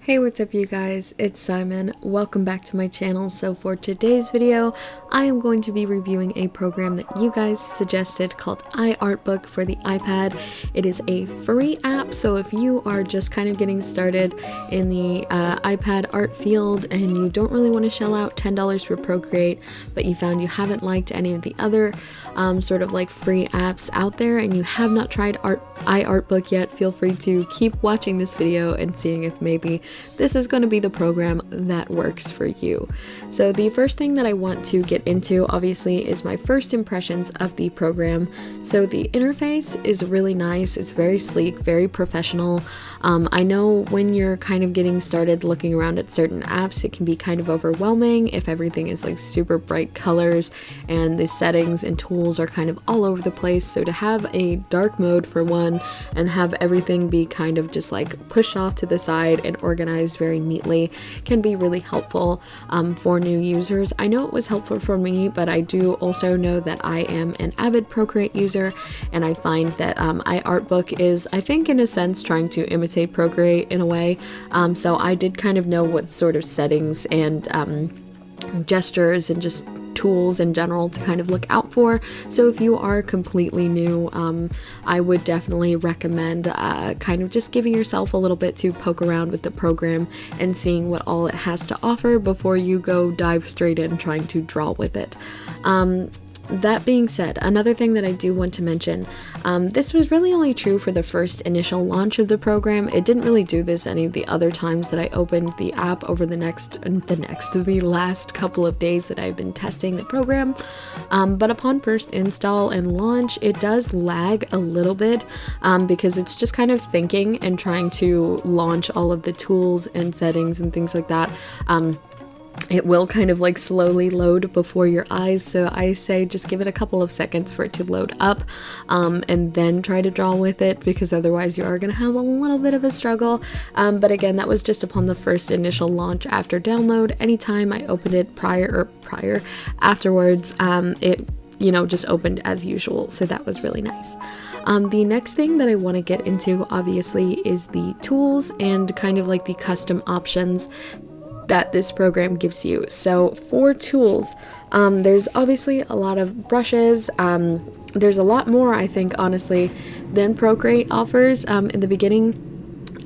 Hey, what's up you guys? It's Simon. Welcome back to my channel. So for today's video, I am going to be reviewing a program that you guys suggested called iArtbook for the iPad. It is a free app, so if you are just kind of getting started in the iPad art field and you don't really want to shell out $10 for Procreate, but you found you haven't liked any of the other sort of like free apps out there and you have not tried iArtbook yet, feel free to keep watching this video and seeing if maybe this is going to be the program that works for you. So the first thing that I want to get into obviously is my first impressions of the program. So the interface is really nice. It's very sleek, very professional. I know when you're kind of getting started looking around at certain apps, it can be kind of overwhelming if everything is like super bright colors and the settings and tools are kind of all over the place. So to have a dark mode for one and have everything be kind of just like pushed off to the side and organized very neatly can be really helpful for new users. I know it was helpful for me, but I do also know that I am an avid Procreate user, and I find that iArtbook is, I think in a sense, trying to imitate Procreate in a way. So I did kind of know what sort of settings and gestures and just tools in general to kind of look out for. So if you are completely new, I would definitely recommend kind of just giving yourself a little bit to poke around with the program and seeing what all it has to offer before you go dive straight in trying to draw with it. That being said, another thing that I do want to mention, this was really only true for the first initial launch of the program. It didn't really do this any of the other times that I opened the app over the last couple of days that I've been testing the program. But upon first install and launch, it does lag a little bit because it's just kind of thinking and trying to launch all of the tools and settings and things like that. It will kind of like slowly load before your eyes, so I say just give it a couple of seconds for it to load up and then try to draw with it, because otherwise you are going to have a little bit of a struggle. But again, that was just upon the first initial launch after download. Anytime I opened it afterwards, it just opened as usual, so that was really nice. The next thing that I want to get into obviously is the tools and kind of like the custom options that this program gives you. So for tools, there's obviously a lot of brushes. There's a lot more, I think, honestly, than Procreate offers in the beginning.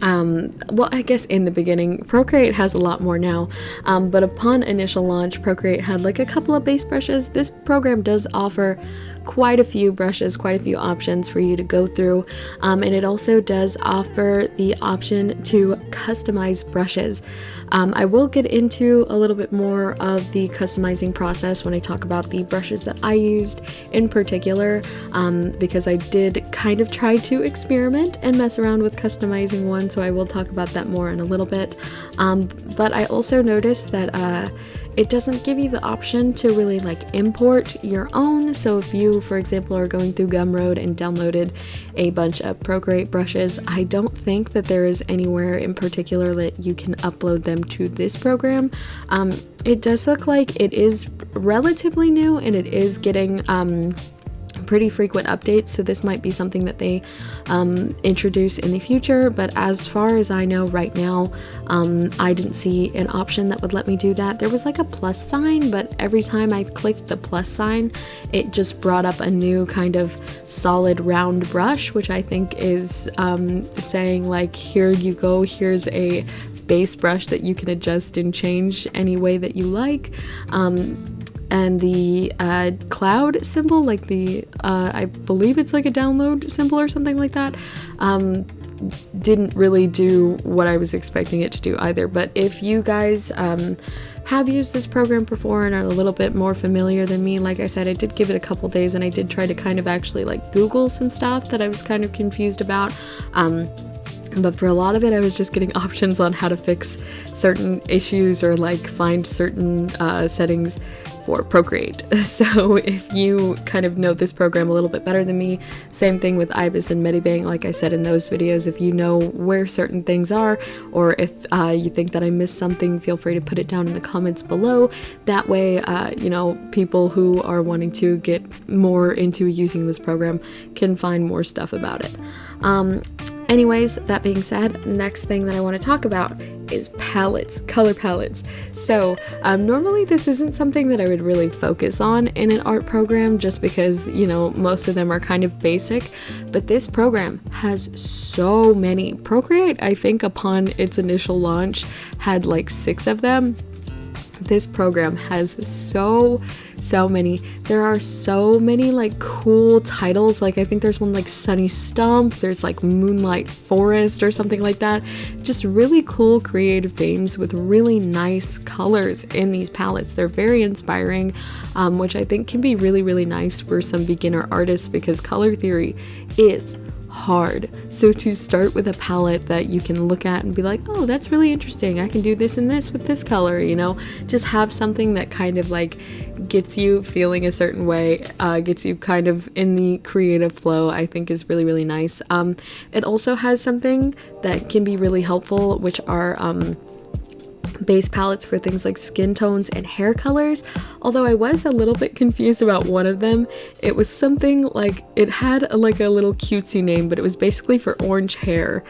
Well, I guess in the beginning, Procreate has a lot more now, but upon initial launch, Procreate had like a couple of base brushes. This program does offer quite a few brushes, quite a few options for you to go through, and it also does offer the option to customize brushes. I will get into a little bit more of the customizing process when I talk about the brushes that I used in particular, because I did kind of try to experiment and mess around with customizing one, so I will talk about that more in a little bit. But I also noticed that it doesn't give you the option to really like import your own. So if you, for example, are going through Gumroad and downloaded a bunch of Procreate brushes, I don't think that there is anywhere in particular that you can upload them to this program. It does look like it is relatively new and it is getting pretty frequent updates, so this might be something that they introduce in the future, but as far as I know right now, I didn't see an option that would let me do that. There was like a plus sign, but every time I clicked the plus sign, it just brought up a new kind of solid round brush, which I think is saying like, here you go, here's a base brush that you can adjust and change any way that you like. And the cloud symbol, like the, I believe it's like a download symbol or something like that, didn't really do what I was expecting it to do either. But if you guys have used this program before and are a little bit more familiar than me, like I said, I did give it a couple days and I did try to kind of actually like Google some stuff that I was kind of confused about. But for a lot of it, I was just getting options on how to fix certain issues or like find certain settings for Procreate. So if you kind of know this program a little bit better than me, same thing with Ibis and Medibang, like I said in those videos, if you know where certain things are, or if you think that I missed something, feel free to put it down in the comments below. That way, people who are wanting to get more into using this program can find more stuff about it. Anyways, that being said, next thing that I want to talk about is palettes, color palettes. So normally this isn't something that I would really focus on in an art program just because, you know, most of them are kind of basic, but this program has so many. Procreate, I think upon its initial launch, had like 6 of them. This program has so many. There are so many like cool titles. Like I think there's one like Sunny Stump, there's like Moonlight Forest or something like that. Just really cool creative names with really nice colors in these palettes. They're very inspiring, which I think can be really nice for some beginner artists because color theory is hard. So to start with a palette that you can look at and be like, oh, that's really interesting, I can do this and this with this color, you know, just have something that kind of like gets you feeling a certain way, gets you kind of in the creative flow, I think is really nice. It also has something that can be really helpful, which are base palettes for things like skin tones and hair colors, although I was a little bit confused about one of them. It was something like, it had like a little cutesy name, but it was basically for orange hair,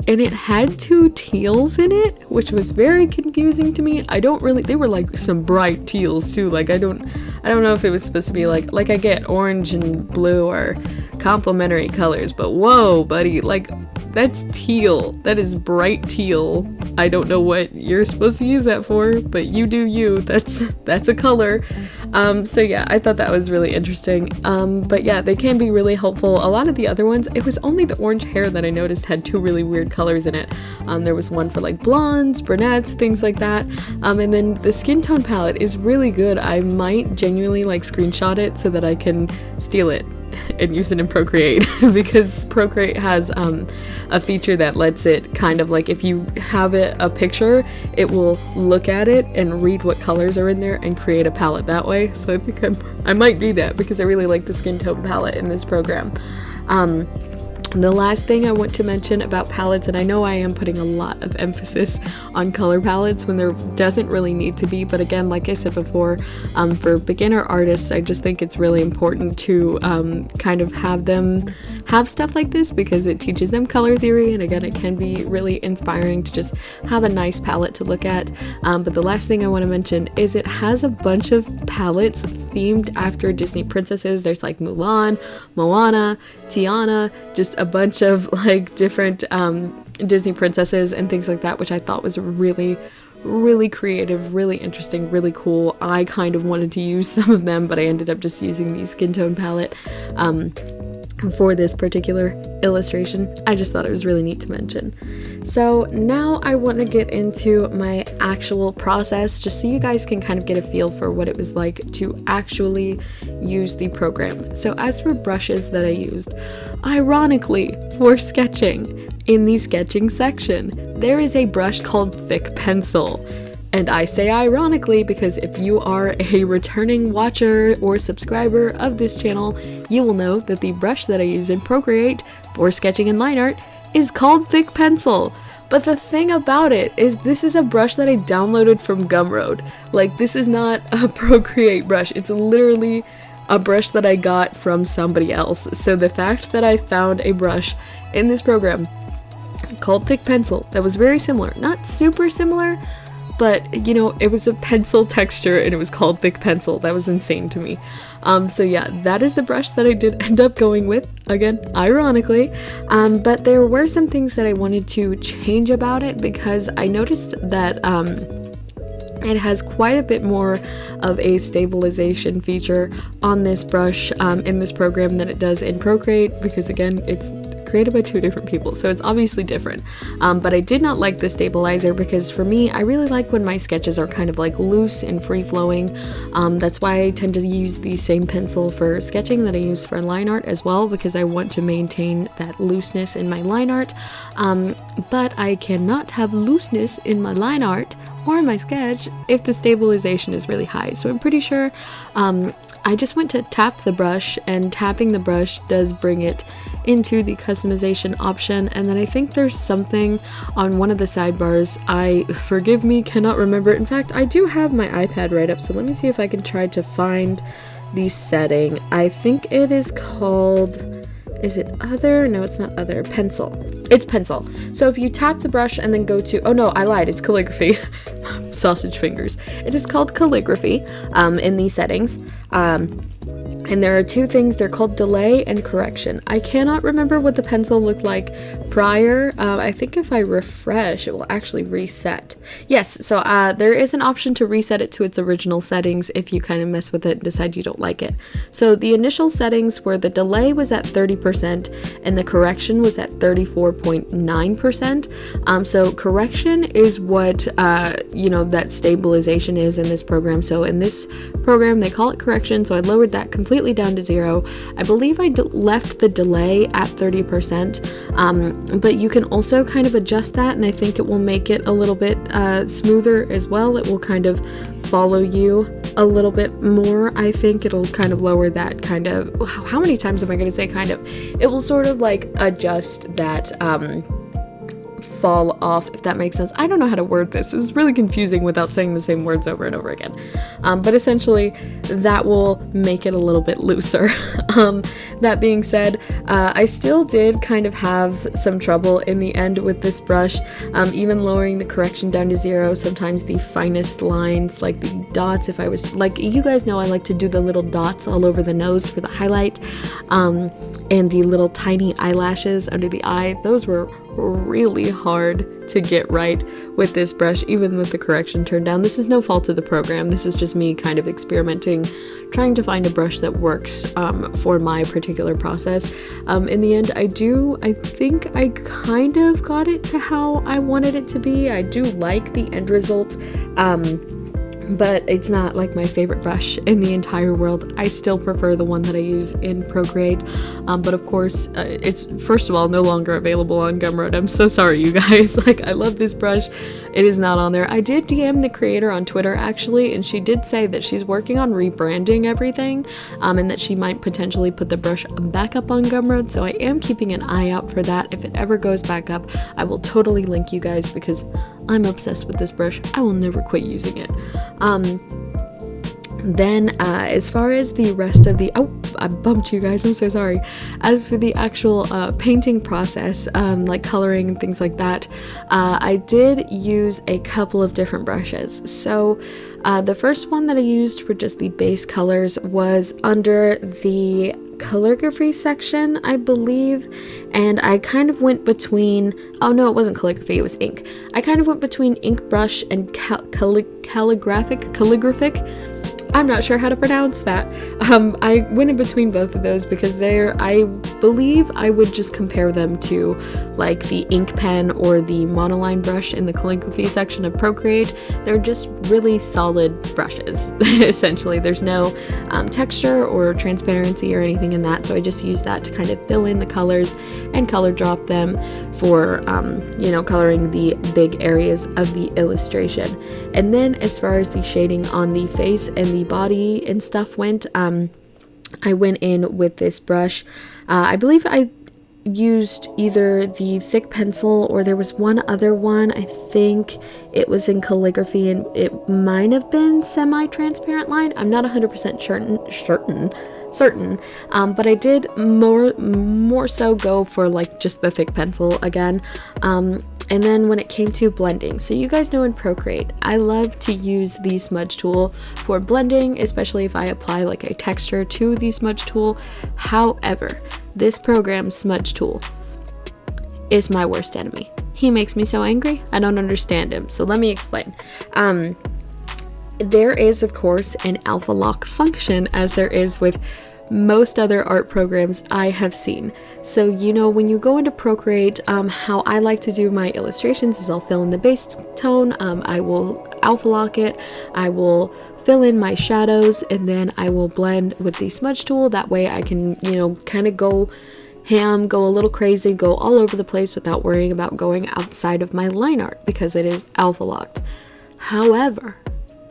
and it had 2 teals in it, which was very confusing to me. They were like some bright teals too, like I don't know if it was supposed to be like I get orange and blue are complementary colors, but whoa buddy, like that's teal, that is bright teal. I don't know what you're supposed to use that for, but you do you, that's a color. So yeah, I thought that was really interesting. But yeah, they can be really helpful. A lot of the other ones, it was only the orange hair that I noticed had 2 really weird colors in it. There was one for like blondes, brunettes, things like that. And then the skin tone palette is really good. I might genuinely like screenshot it so that I can steal it and use it in Procreate because Procreate has a feature that lets it kind of like, if you have a picture, it will look at it and read what colors are in there and create a palette that way. So I think I might do that because I really like the skin tone palette in this program. The last thing I want to mention about palettes, and I know I am putting a lot of emphasis on color palettes when there doesn't really need to be, but again, like I said before, for beginner artists, I just think it's really important to kind of have stuff like this because it teaches them color theory, and again, it can be really inspiring to just have a nice palette to look at. But the last thing I want to mention is it has a bunch of palettes themed after Disney princesses. There's like Mulan, Moana, Tiana, just a bunch of like different Disney princesses and things like that, which I thought was really creative, really interesting, really cool. I kind of wanted to use some of them, but I ended up just using the skin tone palette for this particular illustration. I just thought it was really neat to mention. So now I want to get into my actual process just so you guys can kind of get a feel for what it was like to actually use the program. So as for brushes that I used, ironically for sketching, in the sketching section, there is a brush called Thick Pencil. And I say ironically because if you are a returning watcher or subscriber of this channel, you will know that the brush that I use in Procreate for sketching and line art is called Thick Pencil. But the thing about it is this is a brush that I downloaded from Gumroad. Like, this is not a Procreate brush, it's literally a brush that I got from somebody else. So the fact that I found a brush in this program called Thick Pencil that was very similar, not super similar, but you know, it was a pencil texture and it was called Thick Pencil. That was insane to me. So yeah, that is the brush that I did end up going with, again, ironically. But there were some things that I wanted to change about it because I noticed that it has quite a bit more of a stabilization feature on this brush in this program than it does in Procreate, because again, it's created by 2 different people, so it's obviously different. But I did not like the stabilizer because for me, I really like when my sketches are kind of like loose and free-flowing. That's why I tend to use the same pencil for sketching that I use for line art as well, because I want to maintain that looseness in my line art. But I cannot have looseness in my line art or my sketch if the stabilization is really high. So I'm pretty sure I just went to tap the brush, and tapping the brush does bring it into the customization option. And then I think there's something on one of the sidebars, forgive me, cannot remember. In fact, I do have my iPad right up, so let me see if I can try to find the setting. I think it is called is it other? No, it's not other. Pencil. It's pencil. So if you tap the brush and then go to, oh no, I lied, it's calligraphy. Sausage fingers. It is called calligraphy in these settings. And there are two things. They're called delay and correction. I cannot remember what the pencil looked like prior. I think if I refresh, it will actually reset. Yes, so there is an option to reset it to its original settings if you kind of mess with it and decide you don't like it. So the initial settings were the delay was at 30% and the correction was at 34.9%. So correction is what, that stabilization is in this program. So in this program, they call it correction. So I lowered that completely down to 0. I believe I left the delay at 30%, but you can also kind of adjust that, and I think it will make it a little bit smoother as well. It will kind of follow you a little bit more. I think it'll kind of lower that kind of, how many times am I going to say kind of? It will sort of like adjust that fall off, if that makes sense. I don't know how to word this. It's really confusing without saying the same words over and over again. But essentially, that will make it a little bit looser. That being said, I still did kind of have some trouble in the end with this brush, even lowering the correction down to 0. Sometimes the finest lines, like the dots, if I was, like, you guys know I like to do the little dots all over the nose for the highlight, and the little tiny eyelashes under the eye, those were really hard to get right with this brush, even with the correction turned down. This is no fault of the program. This is just me kind of experimenting, trying to find a brush that works for my particular process. In the end, I think I kind of got it to how I wanted it to be. I do like the end result, but it's not like my favorite brush in the entire world. I still prefer the one that I use in Procreate, but of course it's first of all no longer available on Gumroad. I'm so sorry, you guys. Like, I love this brush. It is not on there. I did DM the creator on Twitter actually, and she did say that she's working on rebranding everything, and that she might potentially put the brush back up on Gumroad, so I am keeping an eye out for that. If it ever goes back up, I will totally link you guys because I'm obsessed with this brush. I will never quit using it. Then as far as the rest of the, I bumped you guys, I'm so sorry. As for the actual painting process, like coloring and things like that, I did use a couple of different brushes. So the first one that I used for just the base colors was under the calligraphy section, I believe, and I kind of went between, oh no, it wasn't calligraphy, it was ink. I kind of went between ink brush and calligraphic, I'm not sure how to pronounce that. I went in between both of those because I believe I would just compare them to like the ink pen or the monoline brush in the calligraphy section of Procreate. They're just really solid brushes, essentially. There's no texture or transparency or anything in that, so I just use that to kind of fill in the colors and color drop them for, coloring the big areas of the illustration. And then as far as the shading on the face and the body and stuff went, I went in with this brush. I believe I used either the thick pencil or there was one other one. I think it was in calligraphy and it might have been semi-transparent line. I'm not 100% certain, but I did more so go for like just the thick pencil again. And then when it came to blending, so you guys know in Procreate, I love to use the smudge tool for blending, especially if I apply like a texture to the smudge tool. However, this program's smudge tool is my worst enemy. He makes me so angry, I don't understand him. So let me explain. There is, of course, an alpha lock function, as there is with most other art programs I have seen. So, when you go into Procreate, how I like to do my illustrations is I'll fill in the base tone, I will alpha lock it, I will fill in my shadows, and then I will blend with the smudge tool. That way I can, kind of go ham, go a little crazy, go all over the place without worrying about going outside of my line art because it is alpha locked. However,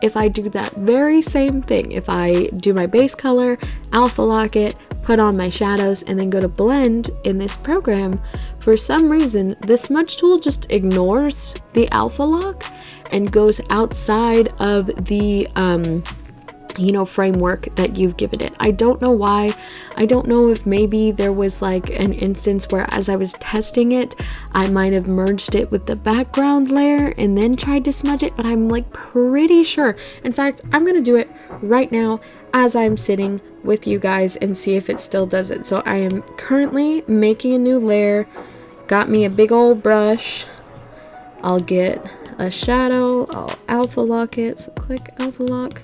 if I do that very same thing, if I do my base color, alpha lock it, put on my shadows, and then go to blend in this program, for some reason, the smudge tool just ignores the alpha lock and goes outside of the you know, framework that you've given it. I don't know why. I don't know if maybe there was like an instance where as I was testing it, I might have merged it with the background layer and then tried to smudge it, but I'm like pretty sure. In fact, I'm going to do it right now as I'm sitting with you guys and see if it still does it. So I am currently making a new layer. Got me a big old brush. I'll get a shadow. I'll alpha lock it. So click alpha lock.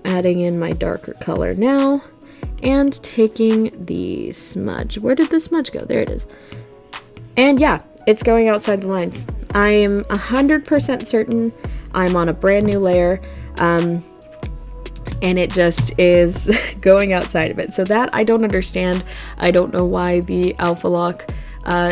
Adding in my darker color now and taking the smudge. Where did the smudge go? There it is. And yeah, it's going outside the lines. I am 100% certain I'm on a brand new layer, and it just is going outside of it. So that I don't understand. I don't know why the alpha lock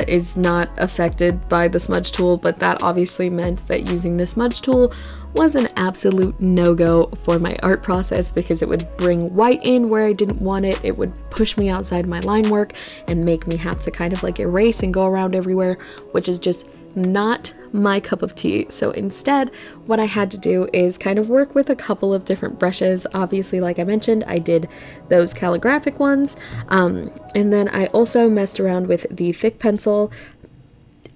is not affected by the smudge tool, but that obviously meant that using the smudge tool was an absolute no-go for my art process, because it would bring white in where I didn't want it. It would push me outside my line work and make me have to kind of like erase and go around everywhere, which is just not my cup of tea. So instead, what I had to do is kind of work with a couple of different brushes. Obviously, like I mentioned, I did those calligraphic ones, and then I also messed around with the thick pencil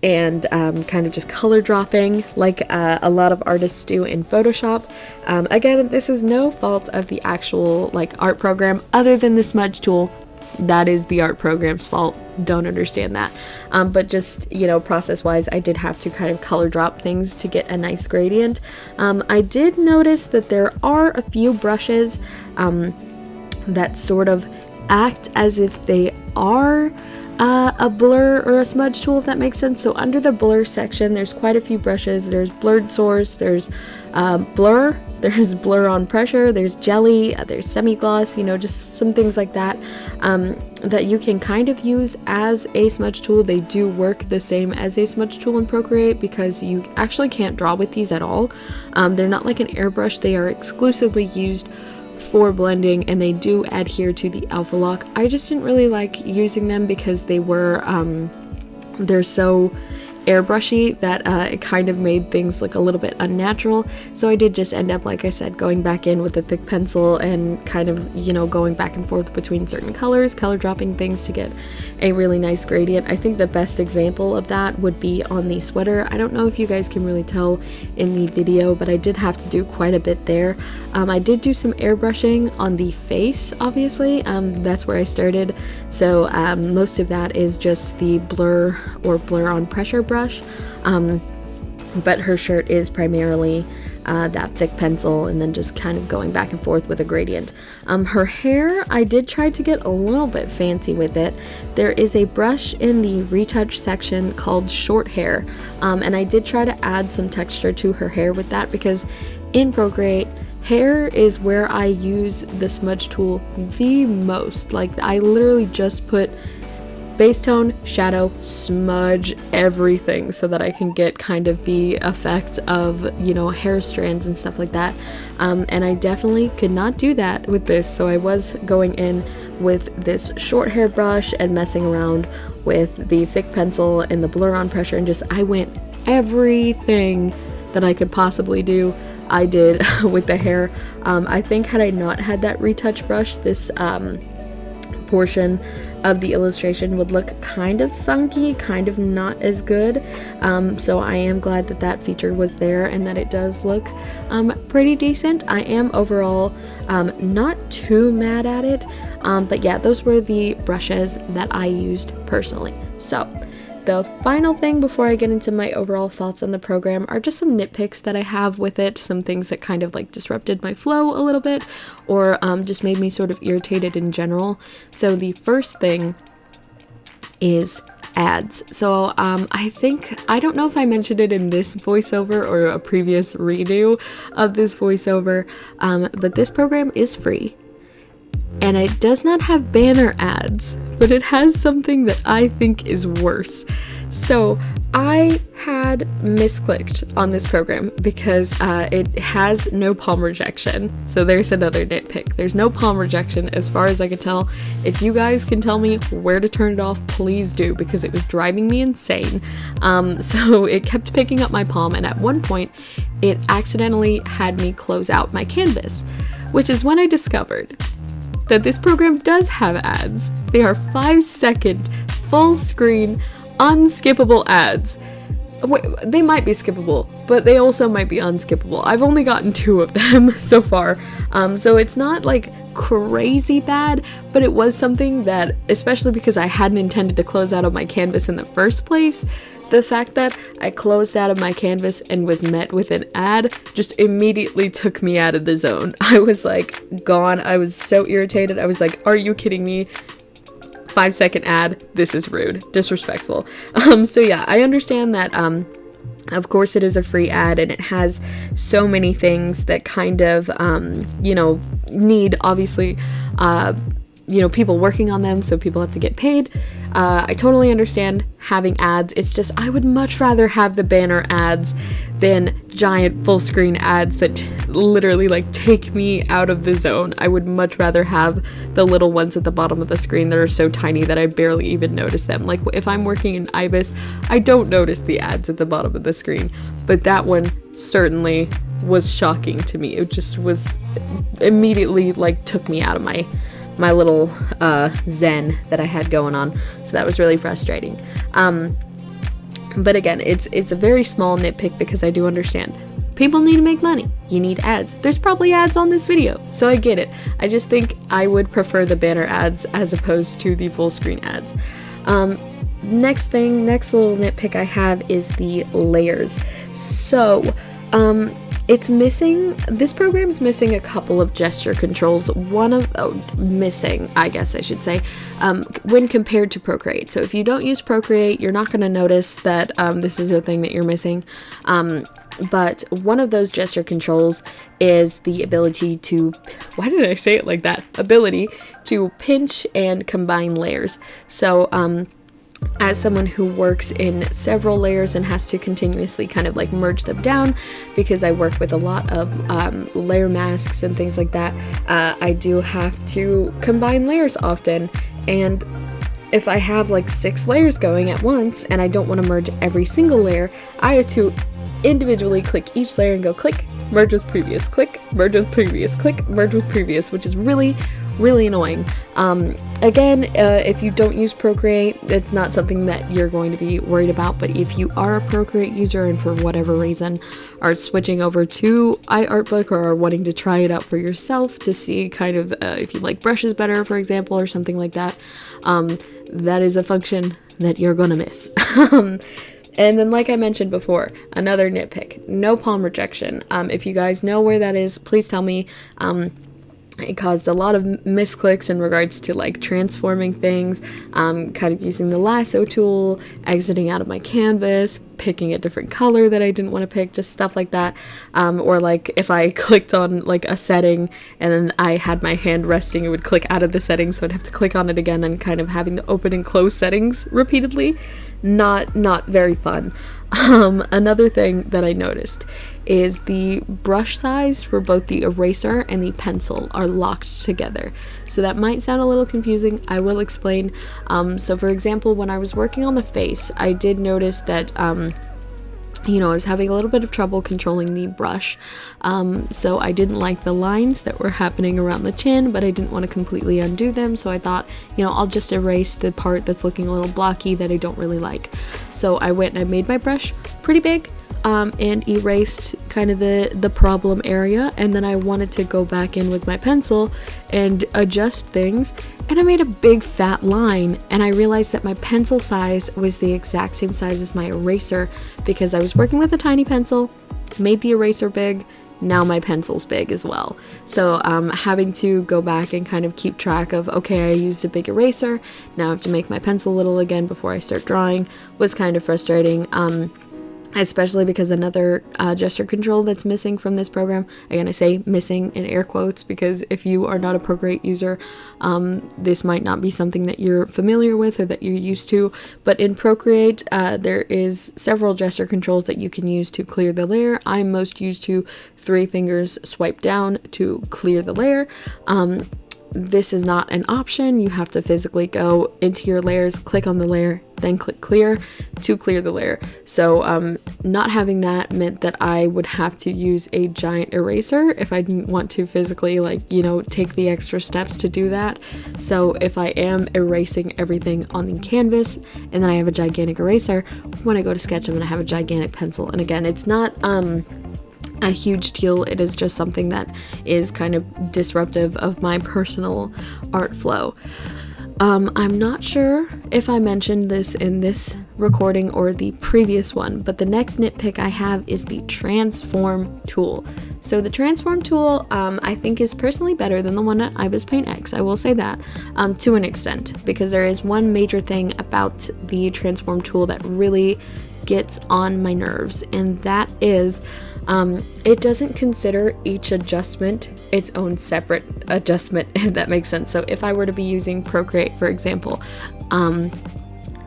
and kind of just color dropping like a lot of artists do in Photoshop. Again, this is no fault of the actual like art program other than the smudge tool. That is the art program's fault. Don't understand that. But just, you know, process wise, I did have to kind of color drop things to get a nice gradient. I did notice that there are a few brushes that sort of act as if they are a blur or a smudge tool, if that makes sense. So under the blur section, there's quite a few brushes. There's blurred source, there's blur, there's blur on pressure, there's jelly, there's semi-gloss, you know, just some things like that that you can kind of use as a smudge tool. They do work the same as a smudge tool in Procreate because you actually can't draw with these at all. They're not like an airbrush. They are exclusively used for blending, and they do adhere to the alpha lock. I just didn't really like using them because they were they're so airbrushy that it kind of made things look a little bit unnatural. So I did just end up, like I said, going back in with a thick pencil and kind of, you know, going back and forth between certain colors, color dropping things to get a really nice gradient. I think the best example of that would be on the sweater. I don't know if you guys can really tell in the video, but I did have to do quite a bit there. I did do some airbrushing on the face, obviously. That's where I started. So most of that is just the blur or blur on pressure brush. But her shirt is primarily that thick pencil and then just kind of going back and forth with a gradient. Her hair, I did try to get a little bit fancy with it. There is a brush in the retouch section called short hair, and I did try to add some texture to her hair with that because in Procreate, hair is where I use the smudge tool the most. Like, I literally just put base tone, shadow, smudge, everything so that I can get kind of the effect of, you know, hair strands and stuff like that. And I definitely could not do that with this. So I was going in with this short hair brush and messing around with the thick pencil and the blur on pressure, and just I went everything that I could possibly do I did with the hair. I think had I not had that retouch brush, this portion of the illustration would look kind of funky, kind of not as good. So I am glad that that feature was there and that it does look pretty decent. I am overall not too mad at it, but yeah, those were the brushes that I used personally. So the final thing before I get into my overall thoughts on the program are just some nitpicks that I have with it, some things that kind of like disrupted my flow a little bit, or just made me sort of irritated in general. So the first thing is ads. So I think, I don't know if I mentioned it in this voiceover or a previous redo of this voiceover, but this program is free. And it does not have banner ads, but it has something that I think is worse. So I had misclicked on this program because it has no palm rejection. So there's another nitpick. There's no palm rejection as far as I could tell. If you guys can tell me where to turn it off, please do, because it was driving me insane. So it kept picking up my palm, and at one point it accidentally had me close out my canvas, which is when I discovered that this program does have ads. They are 5-second, full screen, unskippable ads. Wait, they might be skippable, but they also might be unskippable. I've only gotten 2 of them so far, so it's not like crazy bad, but it was something that, especially because I hadn't intended to close out of my canvas in the first place, the fact that I closed out of my canvas and was met with an ad just immediately took me out of the zone. I was like gone. I was so irritated. I was like, are you kidding me? 5-second ad, this is rude, disrespectful. So yeah, I understand that, of course it is a free ad and it has so many things that kind of, you know, need obviously, you know, people working on them, so people have to get paid. I totally understand having ads. It's just, I would much rather have the banner ads than giant full screen ads that literally like take me out of the zone. I would much rather have the little ones at the bottom of the screen that are so tiny that I barely even notice them. Like if I'm working in Ibis, I don't notice the ads at the bottom of the screen, but that one certainly was shocking to me. It just was immediately like took me out of my little zen that I had going on, so that was really frustrating. But again, it's a very small nitpick because I do understand people need to make money. You need ads. There's probably ads on this video, so I get it. I just think I would prefer the banner ads as opposed to the full screen ads. Next little nitpick I have is the layers. So this program is missing a couple of gesture controls, missing, I guess I should say, when compared to Procreate. So if you don't use Procreate, you're not going to notice that this is a thing that you're missing. But one of those gesture controls is the ability to, why did I say it like that? Ability to pinch and combine layers. So, as someone who works in several layers and has to continuously kind of like merge them down, because I work with a lot of layer masks and things like that, I do have to combine layers often, and if I have like 6 layers going at once and I don't want to merge every single layer, I have to individually click each layer and go click, merge with previous, click, merge with previous, click, merge with previous, which is really annoying. Again, if you don't use Procreate, it's not something that you're going to be worried about, but if you are a Procreate user and for whatever reason are switching over to iArtbook or are wanting to try it out for yourself to see kind of if you like brushes better, for example, or something like that, that is a function that you're gonna miss. And then, like I mentioned before, another nitpick, no palm rejection. If you guys know where that is, please tell me. It caused a lot of misclicks in regards to like transforming things, kind of using the lasso tool, exiting out of my canvas, picking a different color that I didn't want to pick, just stuff like that. Or like if I clicked on like a setting and then I had my hand resting, it would click out of the setting, so I'd have to click on it again and kind of having to open and close settings repeatedly. Not very fun. Another thing that I noticed is the brush size for both the eraser and the pencil are locked together. So that might sound a little confusing. I will explain. So for example, when I was working on the face, I did notice that I was having a little bit of trouble controlling the brush. So I didn't like the lines that were happening around the chin, but I didn't want to completely undo them. So I thought, I'll just erase the part that's looking a little blocky that I don't really like. So I went and I made my brush pretty big, and erased kind of the problem area, and then I wanted to go back in with my pencil and adjust things, and I made a big fat line, and I realized that my pencil size was the exact same size as my eraser because I was working with a tiny pencil, made the eraser big, now my pencil's big as well. So having to go back and kind of keep track of, okay, I used a big eraser, now I have to make my pencil little again before I start drawing, was kind of frustrating. Especially because another gesture control that's missing from this program, again I say missing in air quotes because if you are not a Procreate user, this might not be something that you're familiar with or that you're used to, but in Procreate there is several gesture controls that you can use to clear the layer. I'm most used to 3 fingers swipe down to clear the layer. this is not an option. You have to physically go into your layers, click on the layer, then click clear to clear the layer. So not having that meant that I would have to use a giant eraser if I didn't want to physically, like, you know, take the extra steps to do that. So if I am erasing everything on the canvas and then I have a gigantic eraser, when I go to sketch, I'm gonna have a gigantic pencil. And again, it's not a huge deal. It is just something that is kind of disruptive of my personal art flow. I'm not sure if I mentioned this in this recording or the previous one, but the next nitpick I have is the transform tool. So the transform tool, I think is personally better than the one at Ibis Paint X. I will say that to an extent, because there is one major thing about the transform tool that really gets on my nerves, and that is it doesn't consider each adjustment its own separate adjustment, if that makes sense. So if I were to be using Procreate, for example,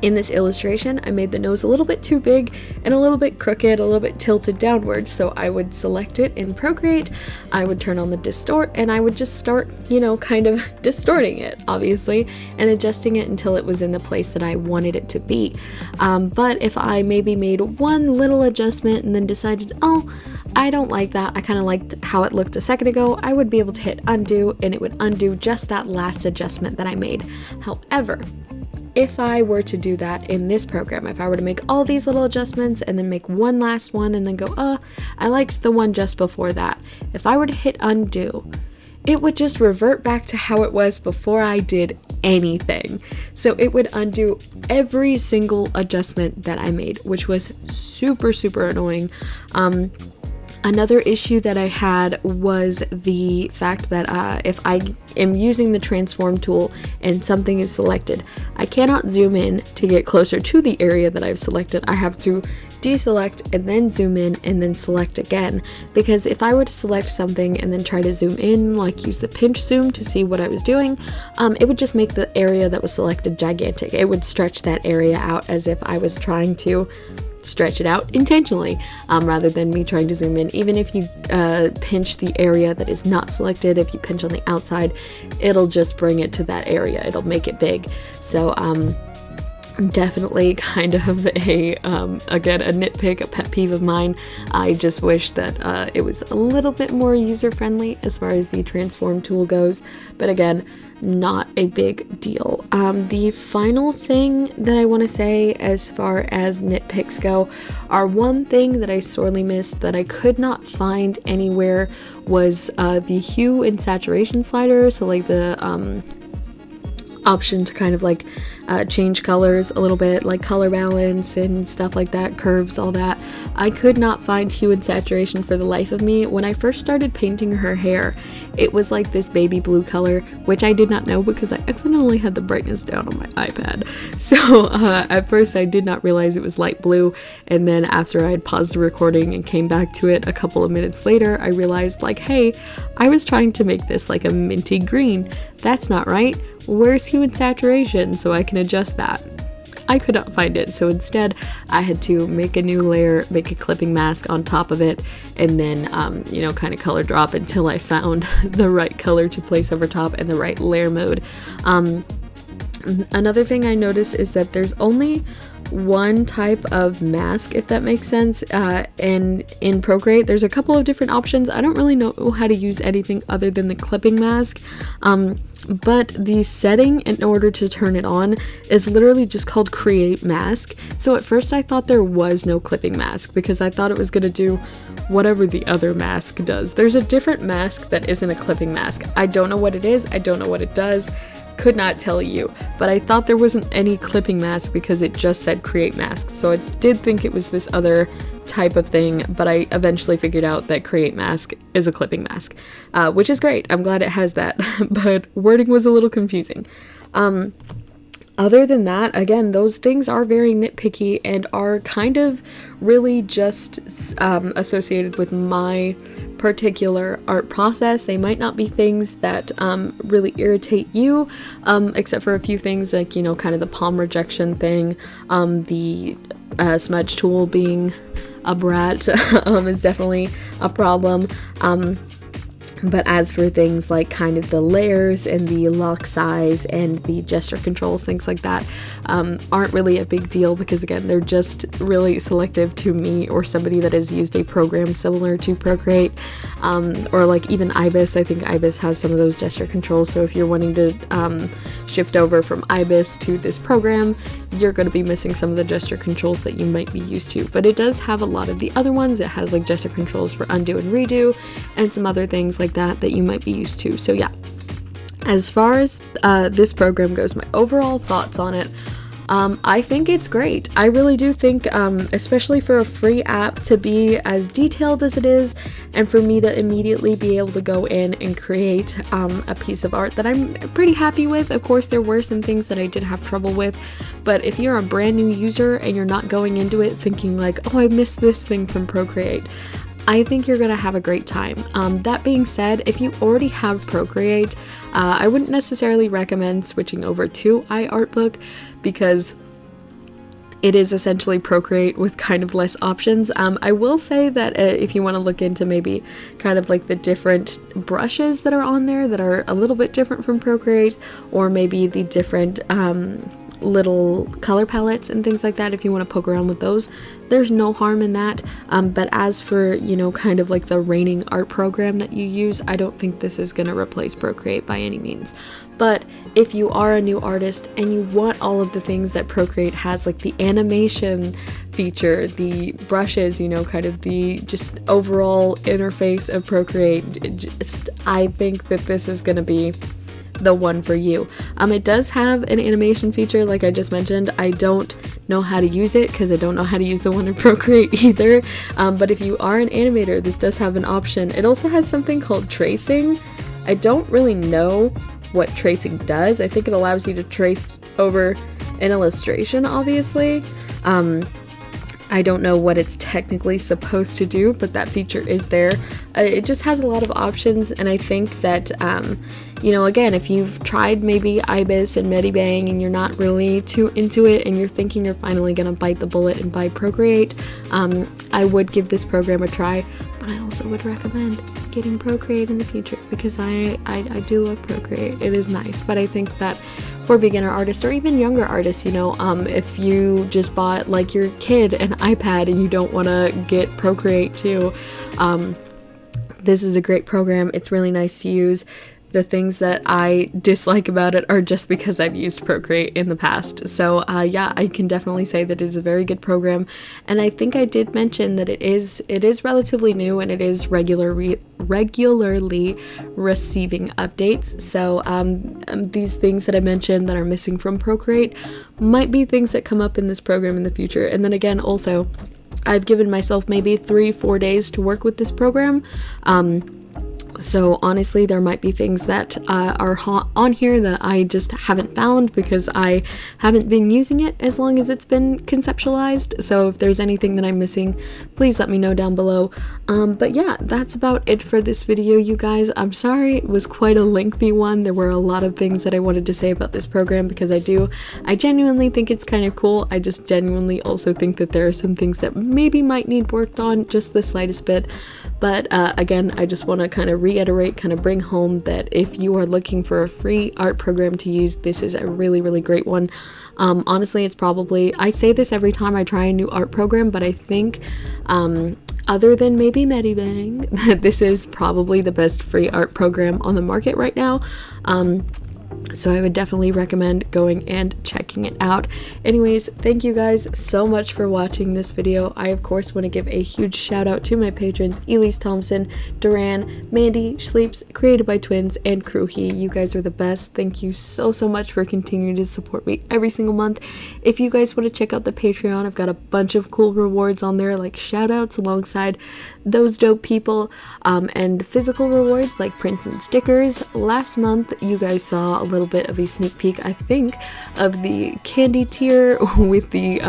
in this illustration, I made the nose a little bit too big and a little bit crooked, a little bit tilted downward. So I would select it in Procreate, I would turn on the distort, and I would just start, you know, kind of distorting it, obviously, and adjusting it until it was in the place that I wanted it to be. But if I maybe made one little adjustment and then decided, oh, I don't like that, I kind of liked how it looked a second ago, I would be able to hit undo and it would undo just that last adjustment that I made. However, if I were to do that in this program, if I were to make all these little adjustments and then make one last one and then go, I liked the one just before that. If I were to hit undo, it would just revert back to how it was before I did anything. So it would undo every single adjustment that I made, which was super, super annoying. Another issue that I had was the fact that if I am using the transform tool and something is selected, I cannot zoom in to get closer to the area that I've selected. I have to deselect and then zoom in and then select again, because if I were to select something and then try to zoom in, like use the pinch zoom to see what I was doing, it would just make the area that was selected gigantic. It would stretch that area out as if I was trying to stretch it out intentionally, rather than me trying to zoom in. Even if you pinch the area that is not selected, if you pinch on the outside, it'll just bring it to that area, it'll make it big. So definitely kind of a again, a nitpick, a pet peeve of mine. I just wish that it was a little bit more user-friendly as far as the transform tool goes, but again, not a big deal. The final thing that I want to say as far as nitpicks go are one thing that I sorely missed that I could not find anywhere was the hue and saturation slider. So like the option to kind of like change colors a little bit, like color balance and stuff like that, curves, all that. I could not find hue and saturation for the life of me. When I first started painting her hair, it was like this baby blue color, which I did not know because I accidentally had the brightness down on my iPad. So at first I did not realize it was light blue, and then after I had paused the recording and came back to it a couple of minutes later, I realized like, hey, I was trying to make this like a minty green. That's not right. Where's hue and saturation so I can adjust that? I could not find it, so instead I had to make a new layer, make a clipping mask on top of it, and then you know, kind of color drop until I found the right color to place over top and the right layer mode. Another thing I noticed is that there's only one type of mask, if that makes sense, and in Procreate there's a couple of different options. I don't really know how to use anything other than the clipping mask, but the setting in order to turn it on is literally just called create mask. So at first I thought there was no clipping mask because I thought it was gonna do whatever the other mask does. There's a different mask that isn't a clipping mask. I don't know what it is, I don't know what it does, could not tell you, but I thought there wasn't any clipping mask because it just said create mask. So I did think it was this other type of thing, but I eventually figured out that create mask is a clipping mask, which is great. I'm glad it has that, but wording was a little confusing. Other than that, again, those things are very nitpicky and are kind of really just associated with my particular art process. They might not be things that really irritate you, except for a few things like, you know, kind of the palm rejection thing, the smudge tool being a brat is definitely a problem. But as for things like kind of the layers and the lock size and the gesture controls, things like that, aren't really a big deal, because again, they're just really selective to me or somebody that has used a program similar to Procreate, or like even Ibis. I think Ibis has some of those gesture controls, so if you're wanting to shift over from Ibis to this program, you're going to be missing some of the gesture controls that you might be used to. But it does have a lot of the other ones. It has like gesture controls for undo and redo and some other things like that you might be used to. So yeah, as far as this program goes, my overall thoughts on it, I think it's great. I really do think, especially for a free app to be as detailed as it is, and for me to immediately be able to go in and create a piece of art that I'm pretty happy with. Of course, there were some things that I did have trouble with, but if you're a brand new user and you're not going into it thinking like, oh, I missed this thing from Procreate, I think you're gonna have a great time. That being said, if you already have Procreate, I wouldn't necessarily recommend switching over to iArtbook, because it is essentially Procreate with kind of less options. I will say that if you want to look into maybe kind of like the different brushes that are on there that are a little bit different from Procreate, or maybe the different little color palettes and things like that, if you want to poke around with those, there's no harm in that. But as for, you know, kind of like the reigning art program that you use, I don't think this is going to replace Procreate by any means. But if you are a new artist and you want all of the things that Procreate has, like the animation feature, the brushes, you know, kind of the just overall interface of Procreate, I think that this is going to be the one for you. It does have an animation feature, like I just mentioned. I don't know how to use it because I don't know how to use the one in Procreate either. But if you are an animator, this does have an option. It also has something called tracing. I don't really know what tracing does. I think it allows you to trace over an illustration, obviously. I don't know what it's technically supposed to do, but that feature is there. It just has a lot of options, and I think that, you know, again, if you've tried maybe Ibis and Medibang and you're not really too into it and you're thinking you're finally gonna bite the bullet and buy Procreate, I would give this program a try, but I also would recommend getting Procreate in the future, because I do love Procreate. It is nice, but I think that for beginner artists or even younger artists, you know, if you just bought like your kid an iPad and you don't want to get Procreate too, this is a great program. It's really nice to use. The things that I dislike about it are just because I've used Procreate in the past. So yeah, I can definitely say that it is a very good program. And I think I did mention that it is relatively new, and it is regularly receiving updates. So these things that I mentioned that are missing from Procreate might be things that come up in this program in the future. And then again, also, I've given myself maybe 3-4 days to work with this program. So honestly, there might be things that are on here that I just haven't found because I haven't been using it as long as it's been conceptualized. So if there's anything that I'm missing, please let me know down below. But yeah, that's about it for this video, you guys. I'm sorry it was quite a lengthy one. There were a lot of things that I wanted to say about this program because I genuinely think it's kind of cool. I just genuinely also think that there are some things that maybe might need worked on just the slightest bit. But again, I just want to kind of reiterate, kind of bring home that if you are looking for a free art program to use, this is a really, really great one. Honestly, it's probably, I say this every time I try a new art program, but I think other than maybe Medibang, this is probably the best free art program on the market right now. So I would definitely recommend going and checking it out. Anyways, thank you guys so much for watching this video. I of course want to give a huge shout out to my patrons, Elise Thompson, Duran, Mandy, Sleeps, Created by Twins, and Kruhi. You guys are the best. Thank you so much for continuing to support me every single month. If you guys want to check out the Patreon, I've got a bunch of cool rewards on there, like shout outs alongside those dope people, and physical rewards like prints and stickers. Last month you guys saw a little bit of a sneak peek, I think, of the candy tier with the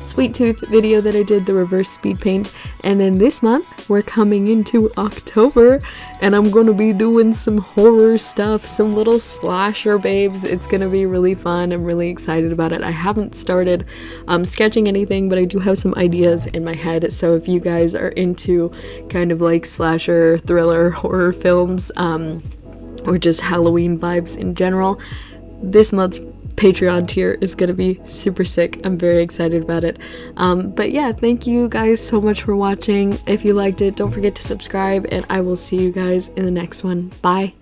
Sweet Tooth video that I did, the reverse speed paint. And then this month we're coming into October and I'm gonna be doing some horror stuff, some little slasher babes. It's gonna be really fun. I'm really excited about it. I haven't started sketching anything, but I do have some ideas in my head. So if you guys are into kind of like slasher, thriller, horror films, or just Halloween vibes in general, this month's Patreon tier is gonna be super sick. I'm very excited about it. But yeah, thank you guys so much for watching. If you liked it, don't forget to subscribe, and I will see you guys in the next one. Bye.